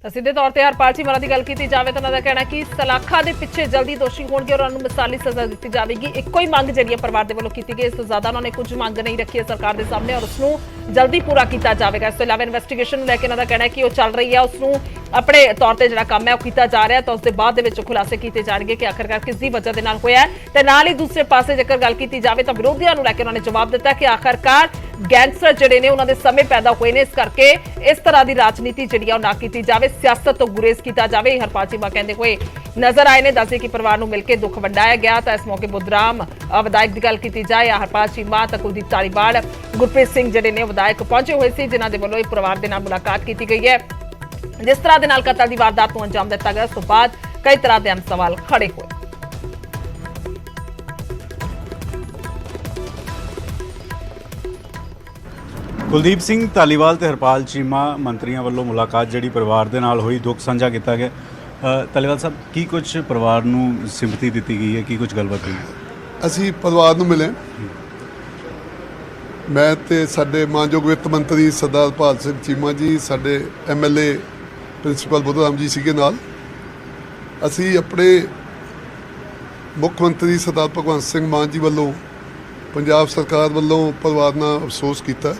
ਤਾਂ ਸਿੱਧੇ ਤੌਰ ਤੇ ਹਰਪਾਲ ਚੀਮਾ ਦੀ ਗੱਲ ਕੀਤੀ ਜਾਵੇ ਤਾਂ ਉਹਨਾਂ ਦਾ ਕਹਿਣਾ ਕਿ ਸਲਾਖਾਂ ਦੇ ਪਿੱਛੇ ਜਲਦੀ ਦੋਸ਼ੀ ਹੋਣਗੇ ਔਰ ਉਹਨਾਂ ਨੂੰ ਮਿਸਾਲੀ ਸਜ਼ਾ ਦਿੱਤੀ ਜਾਵੇਗੀ। ਇੱਕੋ ਹੀ ਮੰਗ ਜਿਹੜੀ ਹੈ ਪਰਿਵਾਰ ਦੇ ਵੱਲੋਂ ਕੀਤੀ ਗਈ, ਇਸ ਤੋਂ ਜ਼ਿਆਦਾ ਉਹਨਾਂ ਨੇ ਕੁਝ ਮੰਗ ਨਹੀਂ ਰੱਖੀ ਹੈ ਸਰਕਾਰ ਦੇ ਸਾਹਮਣੇ ਔਰ ਉਸ ਨੂੰ ਜਲਦੀ ਪੂਰਾ ਕੀਤਾ ਜਾਵੇਗਾ। ਇਸ ਤੋਂ ਇਲਾਵਾ ਇਨਵੈਸਟੀਗੇਸ਼ਨ ਨੂੰ ਲੈ ਕੇ ਉਹਨਾਂ ਦਾ ਕਹਿਣਾ ਹੈ ਕਿ ਉਹ ਚੱਲ ਰਹੀ ਹੈ, ਉਸ ਨੂੰ ਆਪਣੇ ਤੌਰ ਤੇ ਜਿਹੜਾ ਕੰਮ ਹੈ ਉਹ ਕੀਤਾ ਜਾ ਰਿਹਾ ਤਾਂ ਉਸ ਦੇ ਬਾਅਦ ਦੇ ਵਿੱਚ ਖੁਲਾਸੇ ਕੀਤੇ ਜਾਣਗੇ ਕਿ ਆਖਰਕਾਰ ਕਿਸ ਦੀ ਵਜ੍ਹਾ ਦੇ ਨਾਲ ਹੋਇਆ। ਤੇ ਨਾਲ ਹੀ ਦੂਸਰੇ ਪਾਸੇ ਜੇਕਰ ਗੱਲ ਕੀਤੀ ਜਾਵੇ ਤਾਂ ਵਿਰੋਧੀਆਂ ਨੂੰ ਲੈ ਕੇ ਉਹਨਾਂ ਨੇ ਜਵਾਬ ਦਿੱਤਾ ਕਿ ਆਖਰਕਾਰ ਗੈਂਗਸਟਰ ਜਿਹੜੇ ਨੇ ਉਹਨਾਂ ਦੇ ਸਮੇਂ ਪੈਦਾ ਹੋਏ ਨੇ, ਇਸ ਕਰਕੇ ਇਸ ਤਰ੍ਹਾਂ ਦੀ ਰਾਜਨੀਤੀ ਜਿਹੜੀ ਆ ਉਹ ਨਾ ਕੀਤੀ ਜਾਵੇ, ਸਿਆਸਤ ਤੋਂ ਗੁਰੇਜ਼ ਕੀਤਾ ਜਾਵੇ। ਹਰਪਾਲ ਚੀਮਾ ਕਹਿੰਦੇ ਹੋਏ ਨਜ਼ਰ ਆਏ ਨੇ। ਦੱਸਦੇ ਕਿ ਪਰਿਵਾਰ ਨੂੰ ਮਿਲ ਕੇ ਦੁੱਖ ਵੰਡਾਇਆ ਗਿਆ ਤਾਂ ਇਸ ਮੌਕੇ ਬੁੱਧਰਾਮ ਵਿਧਾਇਕ ਦੀ ਗੱਲ ਕੀਤੀ ਜਾਏ ਜਾਂ ਹਰਪਾਲ ਚੀਮਾ ਤਾਂ ਕੁਲਦੀਪ ਧਾਲੀਵਾਲ, ਗੁਰਪ੍ਰੀਤ ਸਿੰਘ ਜਿਹੜੇ ਨੇ ਵਿਧਾਇਕ ਪਹੁੰਚੇ ਹੋਏ ਸੀ, ਜਿਨ੍ਹਾਂ ਦੇ ਵੱਲੋਂ ਇਹ ਪਰਿਵਾਰ ਦੇ ਨਾਲ ਮੁਲਾਕਾਤ ਕੀਤੀ ਗਈ ਹੈ। ਜਿਸ ਤਰ੍ਹਾਂ ਦੇ ਨਾਲ ਕਤਲ ਦੀ ਵਾਰਦਾਤ ਨੂੰ ਅੰਜਾਮ ਦਿੱਤਾ ਗਿਆ, ਉਸ ਤੋਂ ਬਾਅਦ ਕਈ ਤਰ੍ਹਾਂ ਦੇ ਅਹਿਮ ਸਵਾਲ ਖੜੇ ਹੋਏ। ਕੁਲਦੀਪ ਸਿੰਘ ਧਾਲੀਵਾਲ ਤੇ ਹਰਪਾਲ ਚੀਮਾ ਮੰਤਰੀਆਂ ਵੱਲੋਂ ਮੁਲਾਕਾਤ ਜਿਹੜੀ ਪਰਿਵਾਰ ਦੇ ਨਾਲ ਹੋਈ, ਦੁੱਖ ਸਾਂਝਾ ਕੀਤਾ ਗਿਆ। ਧਾਲੀਵਾਲ ਸਾਹਿਬ, ਕੀ ਕੁਝ ਪਰਿਵਾਰ ਨੂੰ ਸਿੰਪਥੀ ਦਿੱਤੀ ਗਈ ਹੈ, ਕੀ ਕੁਝ ਗੱਲਬਾਤ ਹੋਈ? ਅਸੀਂ ਪਰਿਵਾਰ ਨੂੰ ਮਿਲੇ, ਮੈਂ ਤੇ ਸਾਡੇ ਮਾਨਯੋਗ ਵਿੱਤ ਮੰਤਰੀ ਸਰਦਾਰ ਹਰਪਾਲ ਸਿੰਘ ਚੀਮਾ ਜੀ, ਸਾਡੇ ਐਮਐਲਏ ਪ੍ਰਿੰਸੀਪਲ ਬੁੱਧਰਾਮ ਜੀ ਸੀਗੇ ਨਾਲ। ਅਸੀਂ ਆਪਣੇ ਮੁੱਖ ਮੰਤਰੀ ਸਰਦਾਰ ਭਗਵੰਤ ਸਿੰਘ ਮਾਨ ਜੀ ਵੱਲੋਂ, ਪੰਜਾਬ ਸਰਕਾਰ ਵੱਲੋਂ ਪਰਿਵਾਰ ਨਾਲ ਅਫਸੋਸ ਕੀਤਾ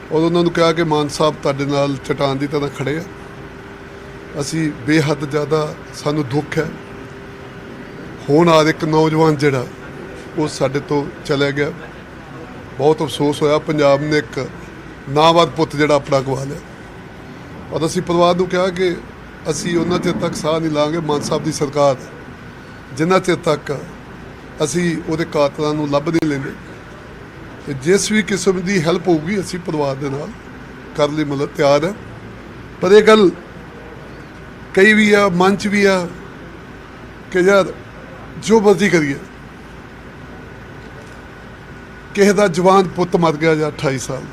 ਔਰ ਉਹਨਾਂ ਨੂੰ ਕਿਹਾ ਕਿ ਮਾਨ ਸਾਹਿਬ ਤੁਹਾਡੇ ਨਾਲ ਚਟਾਨ ਦੀ ਤਰ੍ਹਾਂ ਖੜੇ ਆ। ਅਸੀਂ ਬੇਹੱਦ ਜ਼ਿਆਦਾ ਸਾਨੂੰ ਦੁੱਖ ਹੈ, ਹੁਣ ਆ ਇੱਕ ਨੌਜਵਾਨ ਜਿਹੜਾ ਉਹ ਸਾਡੇ ਤੋਂ ਚਲਾ ਗਿਆ, ਬਹੁਤ ਅਫਸੋਸ ਹੋਇਆ। ਪੰਜਾਬ ਨੇ ਇੱਕ ਨਾਮਵਰ ਪੁੱਤ ਜਿਹੜਾ ਆਪਣਾ ਗਵਾ ਲਿਆ ਔਰ ਅਸੀਂ ਪਰਿਵਾਰ ਨੂੰ ਕਿਹਾ ਕਿ ਅਸੀਂ ਉਹਨਾਂ ਚਿਰ ਤੱਕ ਸਾਹ ਨਹੀਂ ਲਾਂਗੇ ਮਾਨ ਸਾਹਿਬ ਦੀ ਸਰਕਾਰ ਜਿੰਨਾ ਚਿਰ ਤੱਕ ਅਸੀਂ ਉਹਦੇ ਕਾਤਲਾਂ ਨੂੰ ਲੱਭ ਨਹੀਂ ਲੈਂਦੇ। ਤੇ ਜਿਸ ਵੀ ਕਿਸਮ ਦੀ ਹੈਲਪ ਹੋਊਗੀ ਅਸੀਂ ਪਰਿਵਾਰ ਦੇ ਨਾਲ ਕਰਨ ਲਈ ਮਤਲਬ ਤਿਆਰ ਹੈ। ਪਰ ਇਹ ਗੱਲ ਕਈ ਵੀ ਆ, ਮਨ 'ਚ ਵੀ ਆ ਕਿ ਯਾਰ ਜੋ ਮਰਜ਼ੀ ਕਰੀਏ, ਕਿਸੇ ਦਾ ਜਵਾਨ ਪੁੱਤ ਮਰ ਗਿਆ ਜਾਂ 28 ਸਾਲ ਦਾ।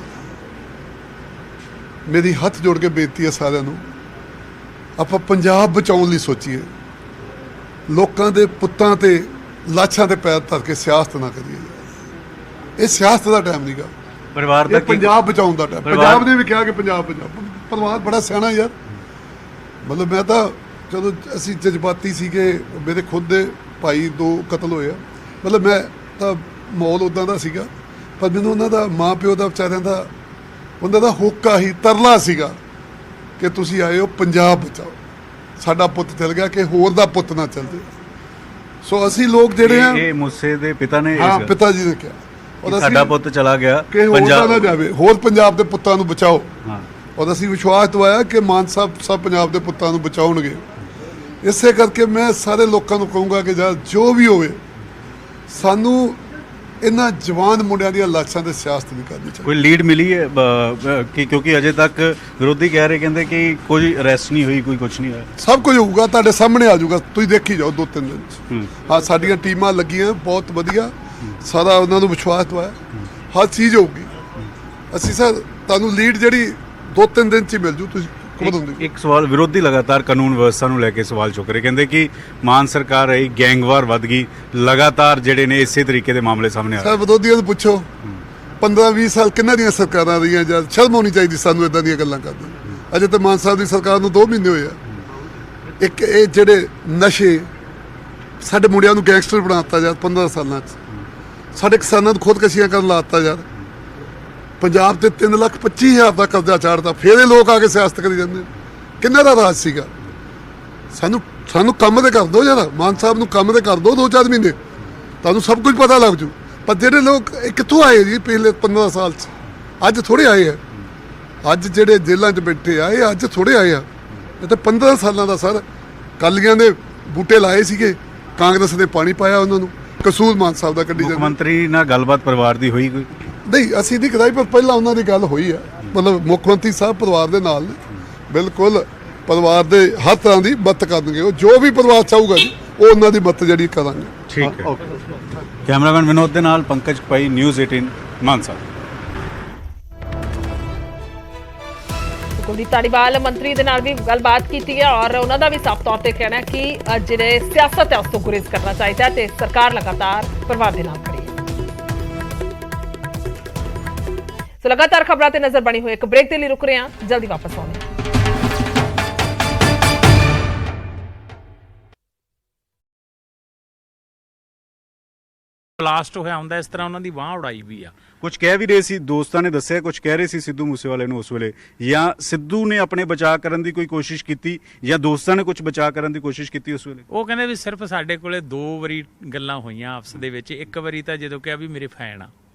ਮੇਰੀ ਹੱਥ ਜੋੜ ਕੇ ਬੇਨਤੀ ਹੈ ਸਾਰਿਆਂ ਨੂੰ, ਆਪਾਂ ਪੰਜਾਬ ਬਚਾਉਣ ਲਈ ਸੋਚੀਏ, ਲੋਕਾਂ ਦੇ ਪੁੱਤਾਂ ਤੇ ਲਾਸ਼ਾਂ ਤੇ ਪੈਰ ਧਰ ਕੇ ਸਿਆਸਤ ਨਾ ਕਰੀਏ। ਇਹ ਸਿਆਸਤ ਦਾ ਟਾਈਮ ਨਹੀਂਗਾ, ਪਰਿਵਾਰ ਦਾ ਪੰਜਾਬ ਬਚਾਉਣ ਦਾ ਟਾਈਮ। ਪੰਜਾਬ ਨੇ ਵੀ ਕਿਹਾ ਕਿ ਪੰਜਾਬ ਪਰਿਵਾਰ ਬੜਾ ਸਿਆਣਾ ਯਾਰ। ਮਤਲਬ ਮੈਂ ਤਾਂ ਜਦੋਂ ਅਸੀਂ ਜਜ਼ਬਾਤੀ ਸੀਗੇ, ਮੇਰੇ ਖੁਦ ਦੇ ਭਾਈ 2 ਕਤਲ ਹੋਏ ਆ, ਮਤਲਬ ਮੈਂ ਤਾਂ ਮਾਹੌਲ ਉੱਦਾਂ ਦਾ ਸੀਗਾ, ਪਰ ਮੈਨੂੰ ਉਹਨਾਂ ਦਾ ਮਾਂ ਪਿਓ ਦਾ ਵਿਚਾਰਿਆਂ ਦਾ ਉਹਨਾਂ ਦਾ ਹੋਕਾ ਹੀ ਤਰਲਾ ਸੀਗਾ ਕਿ ਤੁਸੀਂ ਆਏ ਹੋ ਪੰਜਾਬ ਬਚਾਓ, ਸਾਡਾ ਪੁੱਤ ਚਲ ਗਿਆ ਕਿ ਹੋਰ ਦਾ ਪੁੱਤ ਨਾ ਚਲ ਜਾਏ। ਸੋ ਅਸੀਂ ਲੋਕ ਜਿਹੜੇ ਆ, ਇਹ ਮੂਸੇ ਦੇ ਪਿਤਾ ਨੇ, ਹਾਂ ਪਿਤਾ ਜੀ ਨੇ ਕਿਹਾ ਔਰ ਸਾਡਾ ਪੁੱਤ ਚਲਾ ਗਿਆ, ਪੰਜਾਬ ਨਾ ਜਾਵੇ, ਹੋਰ ਪੰਜਾਬ ਦੇ ਪੁੱਤਾਂ ਨੂੰ ਬਚਾਓ। ਔਰ ਅਸੀਂ ਵਿਸ਼ਵਾਸ ਦਵਾਇਆ ਕਿ ਮਾਨ ਸਾਹਿਬ ਸਭ ਪੰਜਾਬ ਦੇ ਪੁੱਤਾਂ ਨੂੰ ਬਚਾਉਣਗੇ। ਇਸੇ ਕਰਕੇ ਮੈਂ ਸਾਰੇ ਲੋਕਾਂ ਨੂੰ ਕਹੂੰਗਾ ਕਿ ਜੋ ਵੀ ਹੋਵੇ, ਸਾਨੂੰ ਇਹਨਾਂ ਜਵਾਨ ਮੁੰਡਿਆਂ ਦੀਆਂ ਲਾਸ਼ਾਂ ਤੇ ਸਿਆਸਤ ਨਹੀਂ ਕਰਨੀ ਚਾਹੀਦੀ। ਕੋਈ ਲੀਡ ਮਿਲੀ ਹੈ ਕਿ ਕਿਉਂਕਿ ਅਜੇ ਤੱਕ ਵਿਰੋਧੀ ਕਹਿ ਰਹੇ, ਕਹਿੰਦੇ ਕਿ ਕੋਈ ਅਰੈਸਟ ਨਹੀਂ ਹੋਈ, ਕੋਈ ਕੁਝ ਨਹੀਂ ਹੋਇਆ। ਸਭ ਕੁਝ ਹੋਊਗਾ, ਤੁਹਾਡੇ ਸਾਹਮਣੇ ਆ ਜਾਊਗਾ, ਤੁਸੀਂ ਦੇਖੀ ਜਾਓ 2-3 ਦਿਨ 'ਚ। ਹਾਂ, ਸਾਡੀਆਂ ਟੀਮਾਂ ਲੱਗੀਆਂ ਬਹੁਤ ਵਧੀਆ, ਸਾਰਾ ਉਹਨਾਂ ਨੂੰ ਵਿਸ਼ਵਾਸ ਦਵਾਇਆ, ਹਰ ਚੀਜ਼ ਹੋਊਗੀ। ਅਸੀਂ ਸਰ ਤੁਹਾਨੂੰ ਲੀਡ ਜਿਹੜੀ 2-3 ਦਿਨ 'ਚ ਹੀ ਮਿਲ ਜੂ, ਤੁਸੀਂ ਇੱਕ ਸਵਾਲ, ਵਿਰੋਧੀ ਲਗਾਤਾਰ ਕਾਨੂੰਨ ਵਿਵਸਥਾ ਨੂੰ ਲੈ ਕੇ ਸਵਾਲ ਚੁੱਕ ਰਹੇ, ਕਹਿੰਦੇ ਕਿ ਮਾਨ ਸਰਕਾਰ ਰਹੀ, ਗੈਂਗਵਾਰ ਵੱਧ ਗਈ, ਲਗਾਤਾਰ ਜਿਹੜੇ ਨੇ ਇਸੇ ਤਰੀਕੇ ਦੇ ਮਾਮਲੇ ਸਾਹਮਣੇ ਆ ਰਹੇ। ਸਰ ਵਿਰੋਧੀਆਂ ਨੂੰ ਪੁੱਛੋ, 15-20 ਸਾਲ ਕਿੰਨਾਂ ਦੀਆਂ ਸਰਕਾਰਾਂ ਰਹੀਆਂ, ਜਦ ਸ਼ਰਮ ਹੋਣੀ ਚਾਹੀਦੀ ਸਾਨੂੰ ਇਦਾਂ ਦੀਆਂ ਗੱਲਾਂ ਕਰਦੇ। ਅਜੇ ਤਾਂ ਮਾਨ ਸਾਹਿਬ ਦੀ ਸਰਕਾਰ ਨੂੰ 2 ਮਹੀਨੇ ਹੋਏ ਆ। ਇੱਕ ਇਹ ਜਿਹੜੇ ਨਸ਼ੇ, ਸਾਡੇ ਮੁੰਡਿਆਂ ਨੂੰ ਗੈਂਗਸਟਰ ਬਣਾਤਾ ਯਾਰ 15 ਸਾਲਾਂ 'ਚ, ਸਾਡੇ ਕਿਸਾਨਾਂ ਨੂੰ ਖੁਦਕਸ਼ੀਆਂ ਕਰਨ ਲਾਤਾ ਯਾਰ, ਪੰਜਾਬ ਤੇ 3,25,000 ਦਾ ਕਰਜ਼ਾ ਚਾੜਦਾ, ਫਿਰ ਇਹ ਲੋਕ ਆ ਕੇ ਸਿਆਸਤ ਕਰੀ ਜਾਂਦੇ। ਕਿੰਨਾ ਦਾ ਰਾਜ ਸੀਗਾ? ਸਾਨੂੰ ਕੰਮ ਤੇ ਕਰ ਦਿਓ ਯਾਰ, ਮਾਨ ਸਾਹਿਬ ਨੂੰ ਕੰਮ ਤੇ ਕਰ ਦਿਓ 2-4 ਮਹੀਨੇ, ਤੁਹਾਨੂੰ ਸਭ ਕੁਝ ਪਤਾ ਲੱਗ ਜੂ। ਪਰ ਜਿਹੜੇ ਲੋਕ ਕਿੱਥੋਂ ਆਏ ਜੀ ਪਿਛਲੇ 15 ਸਾਲ 'ਚ? ਅੱਜ ਥੋੜ੍ਹੇ ਆਏ ਆ, ਅੱਜ ਜਿਹੜੇ ਜੇਲ੍ਹਾਂ 'ਚ ਬੈਠੇ ਆ ਇਹ ਅੱਜ ਥੋੜ੍ਹੇ ਆਏ ਆ, ਇਹ ਤਾਂ 15 ਸਾਲਾਂ ਦਾ ਸਰ ਕਾਲੀਆਂ ਦੇ ਬੂਟੇ ਲਾਏ ਸੀਗੇ, ਕਾਂਗਰਸ ਨੇ ਪਾਣੀ ਪਾਇਆ ਉਹਨਾਂ ਨੂੰ, ਕਸੂਰ ਮਾਨ ਸਾਹਿਬ ਦਾ ਕੱਢੀ ਜਾਂਦੇ। ਮੁੱਖ ਮੰਤਰੀ ਨਾਲ ਗੱਲਬਾਤ ਪਰਿਵਾਰ ਦੀ ਹੋਈ ਕੋਈ? ਨਹੀਂ, ਅਸੀਂ ਨਹੀਂ ਕਰਾਈ, ਪਰ ਪਹਿਲਾਂ ਉਹਨਾਂ ਦੀ ਗੱਲ ਹੋਈ ਆ। ਮਤਲਬ ਮੁੱਖ ਮੰਤਰੀ ਸਾਹਿਬ ਪਰਿਵਾਰ ਦੇ ਨਾਲ ਨੇ, ਬਿਲਕੁਲ ਪਰਿਵਾਰ ਦੇ ਹਰ ਤਰ੍ਹਾਂ ਦੀ ਮਦਦ ਕਰਨਗੇ। ਉਹ ਜੋ ਵੀ ਪਰਿਵਾਰ ਚਾਹੂਗਾ ਜੀ ਉਹ ਉਹਨਾਂ ਦੀ ਮਦਦ ਜਿਹੜੀ ਕਰਾਂਗੇ। ਠੀਕ ਹੈ। ਕੈਮਰਾਮੈਨ ਵਿਨੋਦ ਦੇ ਨਾਲ ਪੰਕਜ ਭਾਈ, ਨਿਊਜ਼ 18 ਮਾਨਸਾ। ਕੁਲਦੀਪ ਧਾਲੀਵਾਲ ਮੰਤਰੀ ਦੇ ਨਾਲ ਵੀ ਗੱਲਬਾਤ ਕੀਤੀ ਹੈ ਔਰ ਉਹਨਾਂ ਦਾ ਵੀ ਸਾਫ਼ ਤੌਰ ਤੇ ਕਹਿਣਾ ਹੈ ਕਿ ਜਿਹੜੇ ਸਿਆਸਤ ਹੈ ਉਸ ਤੋਂ ਗੁਰੇਜ਼ ਕਰਨਾ ਚਾਹੀਦਾ ਤੇ ਸਰਕਾਰ ਲਗਾਤਾਰ ਪਰਿਵਾਰ ਦੇ ਨਾਲ ਖੜੀ ਹੈ। ਸੋ ਲਗਾਤਾਰ ਖਬਰਾਂ ਤੇ ਨਜ਼ਰ ਬਣੀ ਹੋਈ ਇੱਕ ਬ੍ਰੇਕ ਦੇ ਲਈ ਰੁਕ ਰਹੇ ਹਾਂ, ਜਲਦੀ ਵਾਪਸ ਆਉਂਦੇ ਹਾਂ। ਬਲਾਸਟ ਹੋਇਆ ਹੁੰਦਾ ਇਸ ਤਰ੍ਹਾਂ ਉਹਨਾਂ ਦੀ ਬਾਂਹ ਉਡਾਈ ਵੀ ਆ। ਕੁਝ ਕਹਿ ਵੀ ਰਹੇ ਸੀ, ਦੋਸਤਾਂ ਨੇ ਦੱਸਿਆ ਕੁਝ ਕਹਿ ਰਹੇ ਸੀ ਸਿੱਧੂ ਮੂਸੇਵਾਲੇ ਨੂੰ ਉਸ ਵੇਲੇ, ਜਾਂ ਸਿੱਧੂ ਨੇ ਆਪਣੇ ਬਚਾਅ ਕਰਨ ਦੀ ਕੋਈ ਕੋਸ਼ਿਸ਼ ਕੀਤੀ ਜਾਂ ਦੋਸਤਾਂ ਨੇ ਕੁਝ ਬਚਾਅ ਕਰਨ ਦੀ ਕੋਸ਼ਿਸ਼ ਕੀਤੀ ਉਸ ਵੇਲੇ? ਉਹ ਕਹਿੰਦੇ ਵੀ ਸਿਰਫ ਸਾਡੇ ਕੋਲੇ 2 ਵਾਰੀ ਗੱਲਾਂ ਹੋਈਆਂ ਆਪਸ ਦੇ ਵਿੱਚ। ਇੱਕ ਵਾਰੀ ਤਾਂ ਜਦੋਂ ਕਿਹਾ ਵੀ ਮੇਰੇ ਫੈਨ ਆ,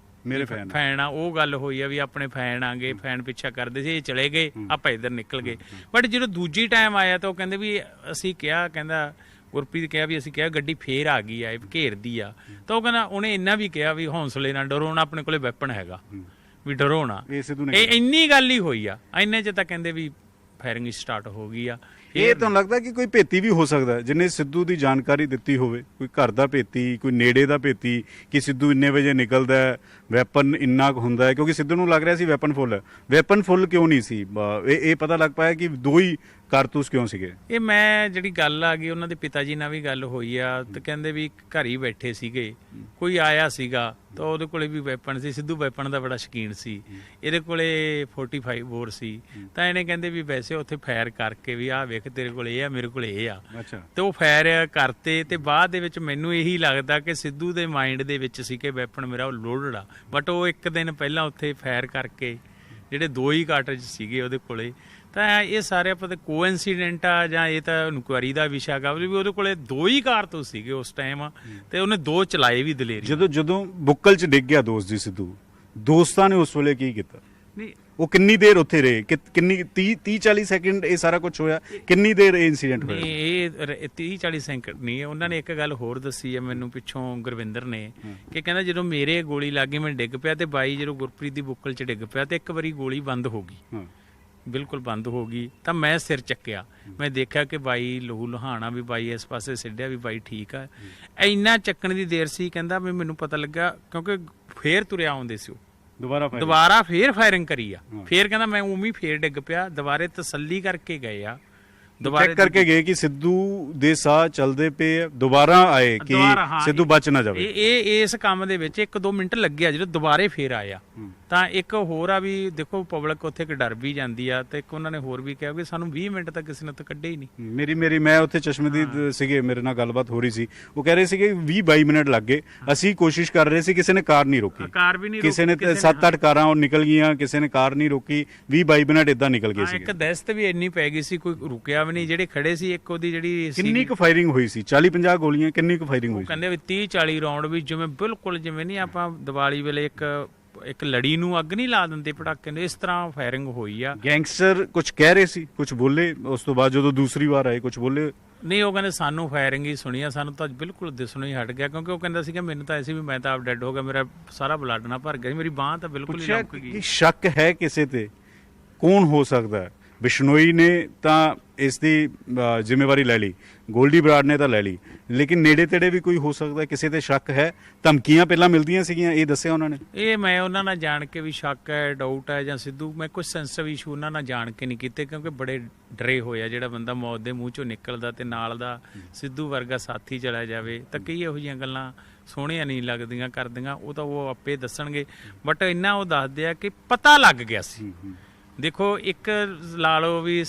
ਮੇਰੇ ਫੈਨ ਆ, ਉਹ ਗੱਲ ਹੋਈ ਆ ਵੀ ਆਪਣੇ ਫੈਨ ਆ ਗਏ, ਫੈਨ ਪਿੱਛਾ ਕਰਦੇ ਸੀ, ਇਹ ਚਲੇ ਗਏ, ਆਪਾਂ ਇੱਧਰ ਨਿਕਲ ਗਏ। ਬਟ ਜਦੋਂ ਦੂਜੀ ਟਾਈਮ ਆਇਆ ਤਾਂ ਉਹ ਕਹਿੰਦੇ ਵੀ ਅਸੀਂ ਕਿਹਾ, ਕਹਿੰਦਾ ਗੁਰਪ੍ਰੀਤ ਕਿਹਾ ਵੀ ਅਸੀਂ ਕਿਹਾ ਗੱਡੀ ਫੇਰ ਆ ਗਈ ਆ, ਇਹ ਘੇਰਦੀ ਆ। ਤਾਂ ਉਹ ਕਹਿੰਦਾ ਉਹਨੇ ਇੰਨਾ ਵੀ ਕਿਹਾ ਵੀ ਹੌਸਲੇ ਨਾਲ ਡਰੋ ਨਾ, ਆਪਣੇ ਕੋਲੇ ਵੈਪਨ ਹੈਗਾ, ਵੀ ਡਰੋ ਨਾ। ਇਹ ਇੰਨੀ ਗੱਲ ਹੀ ਹੋਈ ਆ। ਇੰਨੇ ਚ ਤਾਂ ਕਹਿੰਦੇ ਵੀ ਫਾਇਰਿੰਗ ਸਟਾਰਟ ਹੋ ਗਈ ਆ। ਇਹ ਤੁਹਾਨੂੰ ਲੱਗਦਾ ਕਿ ਕੋਈ ਭੇਤੀ ਵੀ ਹੋ ਸਕਦਾ ਜਿਹਨੇ ਸਿੱਧੂ ਦੀ ਜਾਣਕਾਰੀ ਦਿੱਤੀ ਹੋਵੇ, ਕੋਈ ਘਰ ਦਾ ਭੇਤੀ, ਕੋਈ ਨੇੜੇ ਦਾ ਭੇਤੀ, ਕਿ ਸਿੱਧੂ ਇੰਨੇ ਵਜੇ ਨਿਕਲਦਾ ਹੈ, ਵੈਪਨ ਇੰਨਾ ਕੁ ਹੁੰਦਾ ਹੈ? ਕਿਉਂਕਿ ਸਿੱਧੂ ਨੂੰ ਲੱਗ ਰਿਹਾ ਸੀ ਵੈਪਨ ਫੁੱਲ ਹੈ। ਵੈਪਨ ਫੁੱਲ ਕਿਉਂ ਨਹੀਂ ਸੀ? ਇਹ ਪਤਾ ਲੱਗ ਪਾਇਆ ਕਿ 2 ਹੀ ਕਾਰਤੂਸ ਕਿਉਂ ਸੀਗੇ? ਇਹ ਮੈਂ ਜਿਹੜੀ ਗੱਲ ਆ ਗਈ ਉਹਨਾਂ ਦੇ ਪਿਤਾ ਜੀ ਨਾਲ ਵੀ ਗੱਲ ਹੋਈ ਆ ਤੇ ਕਹਿੰਦੇ ਵੀ ਘਰ ਹੀ ਬੈਠੇ ਸੀਗੇ, ਕੋਈ ਆਇਆ ਸੀਗਾ ਤਾਂ ਉਹਦੇ ਕੋਲੇ ਵੀ ਵੈਪਨ ਸੀ। ਸਿੱਧੂ ਵੈਪਨ ਦਾ ਬੜਾ ਸ਼ੌਕੀਨ ਸੀ, ਇਹਦੇ ਕੋਲੇ 45 ਬੋਰ ਸੀ। ਤਾਂ ਇਹਨੇ ਕਹਿੰਦੇ ਵੀ ਵੈਸੇ ਉੱਥੇ ਫਾਇਰ ਕਰਕੇ ਵੀ ਆਹ ਵੇਖ ਤੇਰੇ ਕੋਲ ਇਹ ਆ, ਮੇਰੇ ਕੋਲ ਇਹ ਆ। ਤੇ ਉਹ ਫਾਇਰ ਕਰਤੇ ਤੇ ਬਾਅਦ ਦੇ ਵਿੱਚ ਮੈਨੂੰ ਇਹੀ ਲੱਗਦਾ ਕਿ ਸਿੱਧੂ ਦੇ ਮਾਈਂਡ ਦੇ ਵਿੱਚ ਸੀ ਕਿ ਵੈਪਨ ਮੇਰਾ ਉਹ ਲੋਡਡ ਆ। ਬਟ ਉਹ ਇੱਕ ਦਿਨ ਪਹਿਲਾਂ ਉੱਥੇ ਫਾਇਰ ਕਰਕੇ ਜਿਹੜੇ 2 ਹੀ ਕਾਰਟ੍ਰਿਜ ਸੀਗੇ ਉਹਦੇ ਕੋਲੇ। ਤਾਂ ਇਹ ਸਾਰੇ ਆਪਾਂ ਕੋਇਨਸੀਡੈਂਟ ਆ ਜਾਂ ਇਹ ਤਾਂ ਇਨਕੁਆਰੀ ਦਾ ਵਿਸ਼ਾ ਗਾ ਵੀ ਉਹਦੇ ਕੋਲੇ 2 ਹੀ ਕਾਰਤੂਸ ਸੀਗੇ ਉਸ ਟਾਈਮ ਤੇ ਉਹਨੇ 2 ਚਲਾਏ ਵੀ ਦਲੇਰੀ। ਜਦੋਂ ਬੁੱਕਲ 'ਚ ਡਿੱਗ ਗਿਆ ਦੋਸਤ ਜੀ ਸਿੱਧੂ, ਦੋਸਤਾਂ ਨੇ ਉਸ ਵੇਲੇ ਕੀ ਕੀਤਾ? ਨਹੀਂ ਉਹ ਕਿੰਨੀ ਦੇਰ ਉੱਥੇ ਰਹੇ? ਕਿੰਨੀ 30-40 ਸੈਕਿੰਡ ਇਹ ਸਾਰਾ ਕੁਝ ਹੋਇਆ? ਕਿੰਨੀ ਦੇਰ ਇਹ ਇਨਸੀਡੈਂਟ ਹੋਇਆ? ਇਹ 30-40 ਸੈਕਿੰਡ ਨਹੀਂ। ਉਹਨਾਂ ਨੇ ਇੱਕ ਗੱਲ ਹੋਰ ਦੱਸੀ ਹੈ ਮੈਨੂੰ ਪਿੱਛੋਂ ਗੁਰਵਿੰਦਰ ਨੇ, ਕਿ ਕਹਿੰਦਾ ਜਦੋਂ ਮੇਰੇ ਗੋਲੀ ਲੱਗ ਗਈ ਮੈਂ ਡਿੱਗ ਪਿਆ ਤੇ ਬਾਈ ਜਦੋਂ ਗੁਰਪ੍ਰੀਤ ਦੀ ਬੁੱਕਲ 'ਚ ਡਿੱਗ ਪਿਆ ਤੇ ਇੱਕ ਵਾਰੀ ਗੋਲੀ ਬੰਦ ਹੋ ਗਈ, ਬਿਲਕੁਲ ਬੰਦ ਹੋ ਗਈ। ਤਾਂ ਮੈਂ ਸਿਰ ਚੱਕਿਆ, ਮੈਂ ਦੇਖਿਆ ਕਿ ਬਾਈ ਲਹੂ ਲੁਹਾਣਾ ਵੀ ਬਾਈ ਇਸ ਪਾਸੇ ਸਿੱਧਿਆ ਵੀ ਬਾਈ ਠੀਕ ਆ। ਇੰਨਾ ਚੱਕਣ ਦੀ ਦੇਰ ਸੀ ਕਹਿੰਦਾ ਵੀ ਮੈਨੂੰ ਪਤਾ ਲੱਗਾ ਕਿਉਂਕਿ ਫੇਰ ਤੁਰਿਆ ਆਉਂਦੇ ਸੀ ਉਹ, ਦੁਬਾਰਾ ਫੇਰ ਫਾਇਰਿੰਗ ਕਰੀ ਆ। ਫੇਰ ਕਹਿੰਦਾ ਮੈਂ ਉਵੇਂ ਫੇਰ ਡਿੱਗ ਪਿਆ। ਦੁਬਾਰੇ ਤਸੱਲੀ ਕਰਕੇ ਗਏ ਆ, ਦੁਬਾਰਾ ਕਰਕੇ ਗਏ ਕਿ ਸਿੱਧੂ ਦੇ ਸਾਹ ਚੱਲਦੇ ਪਏ, ਦੁਬਾਰਾ ਆਏ ਕਿ ਸਿੱਧੂ ਬਚ ਨਾ ਜਾਵੇ। ਇਹ ਇਸ ਕੰਮ ਦੇ ਵਿੱਚ 1-2 ਮਿੰਟ ਲੱਗਿਆ ਜਦੋਂ ਦੁਬਾਰੇ ਫੇਰ ਆਇਆ। ਤਾਂ ਇੱਕ ਹੋਰ ਆ ਵੀ ਦੇਖੋ ਪਬਲਿਕ ਉੱਥੇ ਇੱਕ ਡਰ ਵੀ ਜਾਂਦੀ ਆ ਤੇ ਇੱਕ ਉਹਨਾਂ ਨੇ ਹੋਰ ਵੀ ਕਿਹਾ ਕਿ ਸਾਨੂੰ 20 ਮਿੰਟ ਤੱਕ ਕਿਸੇ ਨੇ ਉੱਥੇ ਕੱਢੇ ਹੀ ਨਹੀਂ। ਮੇਰੀ ਮੈਂ ਉੱਥੇ ਚਸ਼ਮਦੀਦ ਸੀਗੇ, ਮੇਰੇ ਨਾਲ ਗੱਲਬਾਤ ਹੋ ਰਹੀ ਸੀ। ਉਹ ਕਹਿ ਰਹੇ ਸੀਗੇ 20-22 ਮਿੰਟ ਲੱਗ ਗਏ, ਅਸੀਂ ਕੋਸ਼ਿਸ਼ ਕਰ ਰਹੇ ਸੀ, ਕਿਸੇ ਨੇ ਕਾਰ ਨਹੀਂ ਰੋਕੀ, ਕਾਰ ਵੀ ਨਹੀਂ, ਕਿਸੇ ਨੇ 7-8 ਕਾਰਾਂ ਉਹ ਨਿਕਲ ਗਈਆਂ, ਕਿਸੇ ਨੇ ਕਾਰ ਨਹੀਂ ਰੋਕੀ, 20-22 ਮਿੰਟ ਇਦਾਂ ਨਿਕਲ ਗਏ ਸੀ। ਇੱਕ ਦਹਿਸ਼ਤ ਵੀ ਇੰਨੀ ਪੈ ਗਈ ਸੀ, ਕੋਈ ਰੁਕਿਆ ਵੀ ਨਹੀਂ। ਜਿਹੜੇ ਖੜੇ ਸੀ ਇੱਕ ਉਹਦੀ ਜਿਹੜੀ ਕਿੰਨੀ ਕੁ ਫਾਇਰਿੰਗ ਹੋਈ ਸੀ? 40-50 ਗੋਲੀਆਂ, ਕਿੰਨੀ ਕੁ ਫਾਇਰਿੰਗ ਹੋਈ? ਕਹਿੰਦੇ ਵੀ 30-40 ਰਾਉਂਡ ਵੀ ਜਿਵੇਂ ਬਿਲਕੁਲ ਜਿਵੇਂ ਨਹੀਂ ਆਪਾਂ ਦੀਵਾਲੀ ਵੇਲੇ ਇੱਕ ਲੜੀ ਨੂੰ ਅੱਗ ਨਹੀਂ ਲਾ ਦਿੰਦੇ ਪਟਾਕੇ ਨੂੰ, ਇਸ ਤਰ੍ਹਾਂ ਫਾਇਰਿੰਗ ਹੋਈ ਆ। ਗੈਂਗਸਟਰ ਕੁਝ ਕਹਿ ਰਹੇ ਸੀ, ਕੁਝ ਬੋਲੇ ਉਸ ਤੋਂ ਬਾਅਦ ਜਦੋਂ ਦੂਸਰੀ ਵਾਰ ਆਏ ਕੁਝ ਬੋਲੇ? ਨਹੀਂ, ਉਹ ਕਹਿੰਦੇ ਸਾਨੂੰ ਫਾਇਰਿੰਗ ਹੀ ਸੁਣੀ ਆ, ਸਾਨੂੰ ਤਾਂ ਬਿਲਕੁਲ ਦਿਸਣੋਂ ਹੀ ਹਟ ਗਿਆ ਕਿਉਂਕਿ ਉਹ ਕਹਿੰਦਾ ਸੀਗਾ ਮੈਨੂੰ ਤਾਂ ਐਸੀ ਵੀ ਮੈਂ ਤਾਂ ਆਪ ਡੈਡ ਹੋ ਗਿਆ, ਮੇਰਾ ਸਾਰਾ ਬਲੱਡ ਨਾ ਭਰ ਗਿਆ, ਮੇਰੀ ਬਾਂਹ ਤਾਂ ਬਿਲਕੁਲ ਹੀ ਲੰਕ ਗਈ। ਸ਼ੱਕ ਹੈ ਕਿਸੇ ਤੇ? ਕੌਣ ਹੋ ਸਕਦਾ ਹੈ? ਬਿਸ਼ਨੋਈ ਨੇ ਤਾਂ ਇਸ ਦੀ ਜ਼ਿੰਮੇਵਾਰੀ ਲੈ ਲਈ, ਗੋਲਡੀ ਬਰਾੜ ਨੇ ਤਾਂ ਲੈ ਲਈ, ਲੇਕਿਨ ਨੇੜੇ ਤੇੜੇ ਵੀ ਕੋਈ ਹੋ ਸਕਦਾ? ਕਿਸੇ ਤੇ ਸ਼ੱਕ ਹੈ? ਧਮਕੀਆਂ ਪਹਿਲਾਂ ਮਿਲਦੀਆਂ ਸੀਗੀਆਂ, ਇਹ ਦੱਸਿਆ ਉਹਨਾਂ ਨੇ? ਇਹ ਮੈਂ ਉਹਨਾਂ ਨਾਲ ਜਾਣ ਕੇ ਵੀ ਸ਼ੱਕ ਹੈ, ਡਾਊਟ ਹੈ ਜਾਂ ਸਿੱਧੂ, ਮੈਂ ਕੁਝ ਸੈਂਸਿਟਿਵ ਇਸ਼ੂ ਉਹਨਾਂ ਨਾਲ ਜਾਣ ਕੇ ਨਹੀਂ ਕੀਤੇ ਕਿਉਂਕਿ ਬੜੇ ਡਰੇ ਹੋਏ ਆ। ਜਿਹੜਾ ਬੰਦਾ ਮੌਤ ਦੇ ਮੂੰਹ ਚੋਂ ਨਿਕਲਦਾ ਤੇ ਨਾਲ ਦਾ ਸਿੱਧੂ ਵਰਗਾ ਸਾਥੀ ਚਲਾ ਜਾਵੇ ਤਾਂ ਕਈ ਇਹੋ ਜਿਹੀਆਂ ਗੱਲਾਂ ਸੋਹਣੀਆਂ ਨਹੀਂ ਲੱਗਦੀਆਂ ਕਰਦੀਆਂ, ਉਹ ਤਾਂ ਉਹ ਆਪੇ ਦੱਸਣਗੇ। ਬਟ ਇੰਨਾ ਉਹ ਦੱਸਦੇ ਆ ਕਿ ਪਤਾ ਲੱਗ ਗਿਆ ਸੀ। ਦੇਖੋ ਇੱਕ ਲਾ ਲਓ ਵੀ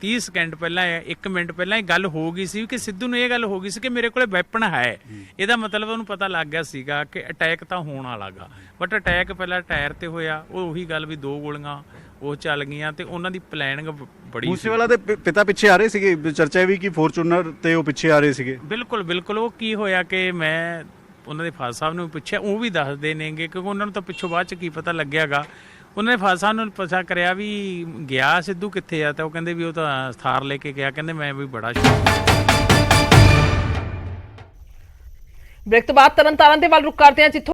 30 ਸਕਿੰਟ ਪਹਿਲਾਂ 1 ਮਿੰਟ ਪਹਿਲਾਂ ਇਹ ਗੱਲ ਹੋ ਗਈ ਸੀ ਕਿ ਸਿੱਧੂ ਨੂੰ ਇਹ ਗੱਲ ਹੋ ਗਈ ਸੀ ਕਿ ਮੇਰੇ ਕੋਲੇ ਵੈਪਨ ਹੈ। ਇਹਦਾ ਮਤਲਬ ਉਹਨੂੰ ਪਤਾ ਲੱਗ ਗਿਆ ਸੀਗਾ ਕਿ ਅਟੈਕ ਤਾਂ ਹੋਣ ਵਾਲਾ ਗਾ। ਬਟ ਅਟੈਕ ਪਹਿਲਾਂ ਟਾਇਰ ਤੇ ਹੋਇਆ, ਉਹ ਉਹੀ ਗੱਲ ਵੀ 2 ਗੋਲੀਆਂ ਉਹ ਚੱਲ ਗਈਆਂ ਤੇ ਉਹਨਾਂ ਦੀ ਪਲੈਨਿੰਗ ਬੜੀ। ਮੂਸੇਵਾਲਾ ਦੇ ਪਿਤਾ ਪਿੱਛੇ ਆ ਰਹੇ ਸੀਗੇ, ਚਰਚਾ ਵੀ ਕਿ ਫੋਰਚੂਨਰ ਤੇ ਉਹ ਪਿੱਛੇ ਆ ਰਹੇ ਸੀਗੇ। ਬਿਲਕੁਲ ਉਹ ਕੀ ਹੋਇਆ ਕਿ ਮੈਂ ਉਹਨਾਂ ਦੇ ਫਾਦਰ ਸਾਹਿਬ ਨੂੰ ਪੁੱਛਿਆ, ਉਹ ਵੀ ਦੱਸਦੇ ਨੇਗੇ ਕਿਉਂਕਿ ਉਹਨਾਂ ਨੂੰ ਤਾਂ ਪਿੱਛੋਂ ਬਾਅਦ ਚ ਕੀ ਪਤਾ ਲੱਗਿਆਗਾ। ਉਹਨਾਂ ਨੇ ਫਾਦਰ ਸਾਹਿਬ ਨੂੰ ਪਤਾ ਕਰਿਆ ਵੀ ਗਿਆ ਸਿੱਧੂ ਕਿੱਥੇ ਆ, ਤਾਂ ਉਹ ਕਹਿੰਦੇ ਵੀ ਉਹ ਤਾਂ ਥਾਰ ਲੈ ਕੇ ਗਿਆ, ਕਹਿੰਦੇ ਮੈਂ ਵੀ ਬੜਾ ਬ੍ਰੇਕ ਤੋਂ ਬਾਅਦ ਤਰਨਤਾਰਨ ਦੇ ਵੱਲ ਰੁਕ ਕਰਦੇ ਹਾਂ ਜਿੱਥੋਂ